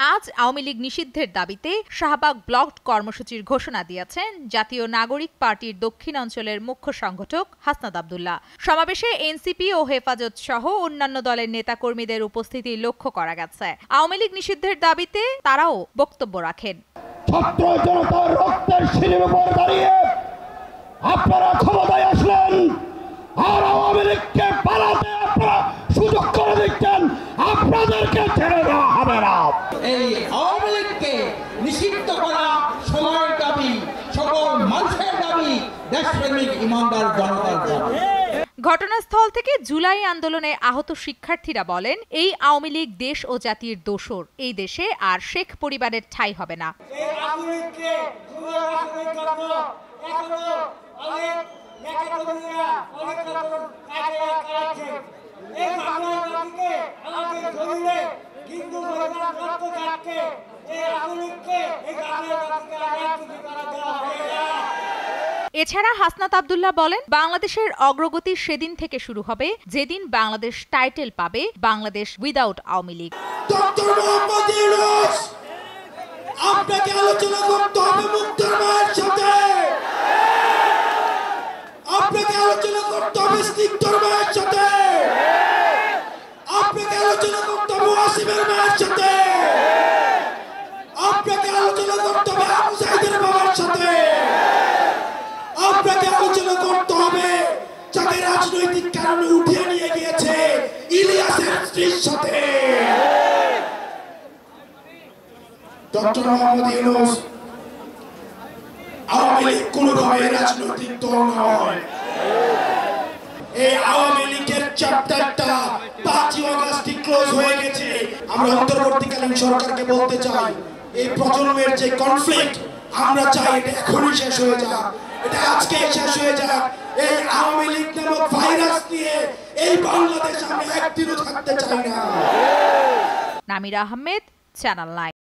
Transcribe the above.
আজ আওয়ামী লীগ নিষিদ্ধের দাবিতে শাহবাগ ব্লক কর্মসূচির ঘোষণা দিয়েছেন জাতীয় নাগরিক পার্টির দক্ষিণাঞ্চলের মুখ্য সংগঠক হাসনাত আব্দুল্লাহ। সমাবেশে এনসিপি ও হেফাজত সহ অন্যান্য দলের নেতাকর্মীদের উপস্থিতি লক্ষ্য করা গেছে। আওয়ামী লীগ নিষিদ্ধের দাবিতে তারাও বক্তব্য রাখেন। ছাত্র জনতার রক্তের শিরের উপর দাঁড়িয়ে আপনারা ক্ষমতায় আসলেন, আর আওয়ামী লীগকে পালাতে আপনারা সুযোগ করে দিচ্ছেন, আপনাদেরকে ছেড়ে দেওয়া হবে না। এই আওয়ামী লীগকে নিষিদ্ধ করা সময়ের দাবি, সকল মানুষের দাবি, দেশপ্রেমিক ইমানদার জনতার দাবি। ঘটনাস্থল থেকে জুলাই আন্দোলনে আহত শিক্ষার্থীরা বলেন, এই আওয়ামী লীগ দেশ ও জাতির দোসর, এই দেশে আর শেখ পরিবারের ঠাঁই হবে না। এছাড়া হাসনাত আব্দুল্লাহ বলেন, বাংলাদেশের অগ্রগতি সেদিন থেকে শুরু হবে যেদিন বাংলাদেশ টাইটেল পাবে বাংলাদেশ উইদাউট আওয়ামী লীগ। আপনাকে আলোচনা করতে হবে মুক্তির মায়ের সাথে, আপনাকে আলোচনা করতে হবে স্নিগ্ধর মায়ের সাথে, আপনাকে আলোচনা করতে হবে ওয়াসিমের মায়ের সাথে, আপনাকে আলোচনা করতে হবে আবু সাইদের বাবার সাথে, আপনাকে আলোচনা করতে হবে যাকে রাজনৈতিক কারণে উঠিয়ে নিয়ে গিয়েছে ইলিয়াসের স্ত্রীর সাথে। ডক্টর মোহাম্মদ ইউনূস, আওয়ামী লীগ কোনোভাবে রাজনৈতিক দল নয়। এই আওয়ামী লীগের চ্যাপ্টারটা 5ই আগস্টে ক্লোজ হয়ে গেছে। আমরা অন্তর্বর্তীকালীন সরকারকে বলতে চাই, এই প্রজন্মের যে কনফ্লিক্ট, আমরা চাই এটা এখনই শেষ হয়ে যাক, এটা আজকে শেষ হয়ে যাক। এই আওয়ামী লীগ নামক ভাইরাস নিয়ে এই বাংলাদেশ আমরা একদিনও থাকতে চাই না। নামিরা আহমেদ, চ্যানেল 9।